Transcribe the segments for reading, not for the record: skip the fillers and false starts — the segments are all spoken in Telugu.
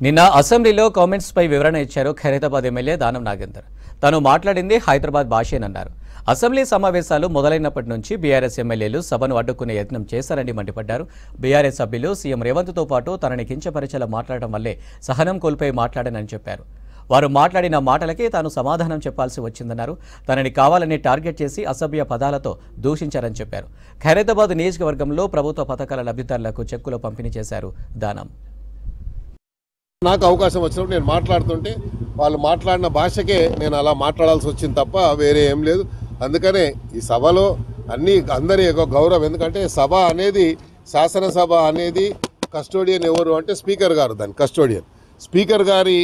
నిన్న అసెంబ్లీలో కామెంట్స్ పై వివరణ ఇచ్చారు ఖైరతాబాద్ ఎమ్మెల్యే దానం నాగేందర్. తాను మాట్లాడింది హైదరాబాద్ భాషేనన్నారు. అసెంబ్లీ సమావేశాలు మొదలైనప్పటి నుంచి బీఆర్ఎస్ ఎమ్మెల్యేలు సభను అడ్డుకునే యత్నం చేశారని మండిపడ్డారు. బీఆర్ఎస్ సభ్యులు సీఎం రేవంత్తో పాటు తనని కించపరిచేలా మాట్లాడడం వల్లే సహనం కోల్పోయి మాట్లాడానని చెప్పారు. వారు మాట్లాడిన మాటలకే తాను సమాధానం చెప్పాల్సి వచ్చిందన్నారు. తనని కావాలని టార్గెట్ చేసి అసభ్య పదాలతో దూషించారని చెప్పారు. ఖైరతాబాద్ నియోజకవర్గంలో ప్రభుత్వ పథకాల లబ్ధిదారులకు చెక్కులు పంపిణీ చేశారు దానం. నాకు అవకాశం వచ్చినప్పుడు నేను మాట్లాడుతుంటే వాళ్ళు మాట్లాడిన భాషకే నేను అలా మాట్లాడాల్సి వచ్చింది తప్ప వేరే ఏం లేదు. అందుకనే ఈ సభలో అందరి యొక్క గౌరవం, ఎందుకంటే సభ అనేది, శాసనసభ అనేది కస్టోడియన్ ఎవరు అంటే స్పీకర్ గారు, దాని కస్టోడియన్. స్పీకర్ గారి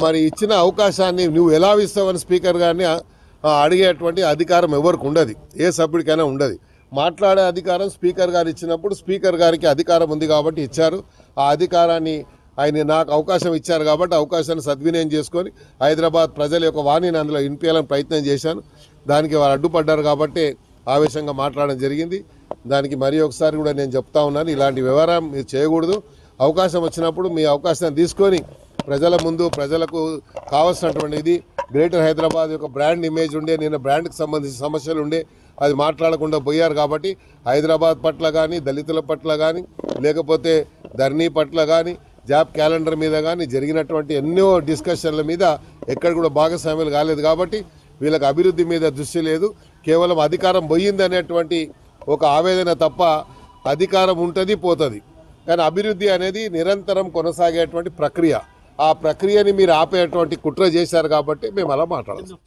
మరి ఇచ్చిన అవకాశాన్ని నువ్వు ఎలా ఇస్తావని స్పీకర్ గారిని అడిగేటువంటి అధికారం ఎవరికి ఉండదు, ఏ సభ్యుడికైనా ఉండదు. మాట్లాడే అధికారం స్పీకర్ గారు ఇచ్చినప్పుడు స్పీకర్ గారికి అధికారం ఉంది కాబట్టి ఇచ్చారు. ఆ అధికారాన్ని ఆయన నాకు అవకాశం ఇచ్చారు కాబట్టి అవకాశాన్ని సద్వినియోగం చేసుకొని హైదరాబాద్ ప్రజల యొక్క వాణిని అందులో వినిపించాలని ప్రయత్నం చేశాను. దానికి వారు అడ్డుపడ్డారు కాబట్టి ఆవేశంగా మాట్లాడడం జరిగింది. దానికి మరి ఒకసారి కూడా నేను చెప్తా ఉన్నాను, ఇలాంటి వ్యవహారం మీరు చేయకూడదు. అవకాశం వచ్చినప్పుడు మీ అవకాశాన్ని తీసుకొని ప్రజల ముందు, ప్రజలకు కావాల్సినటువంటిది గ్రేటర్ హైదరాబాద్ యొక్క బ్రాండ్ ఇమేజ్ ఉండే, నేను బ్రాండ్కి సంబంధించిన సమస్యలు ఉండే, అది మాట్లాడకుండా పోయారు. కాబట్టి హైదరాబాద్ పట్ల కానీ, దళితుల పట్ల కానీ, లేకపోతే ధర్నీ పట్ల కానీ, జాబ్ క్యాలెండర్ మీద కానీ జరిగినటువంటి ఎన్నో డిస్కషన్ల మీద ఎక్కడ కూడా భాగస్వామ్యాలు కాలేదు. కాబట్టి వీళ్ళకి అభివృద్ధి మీద దృష్టి లేదు, కేవలం అధికారం పోయింది అనేటువంటి ఒక ఆవేదన తప్ప. అధికారం ఉంటుంది, పోతుంది, కానీ అభివృద్ధి అనేది నిరంతరం కొనసాగేటువంటి ప్రక్రియ. ఆ ప్రక్రియని మీరు ఆపేటువంటి కుట్ర చేశారు కాబట్టి మేము అలా మాట్లాడాలి.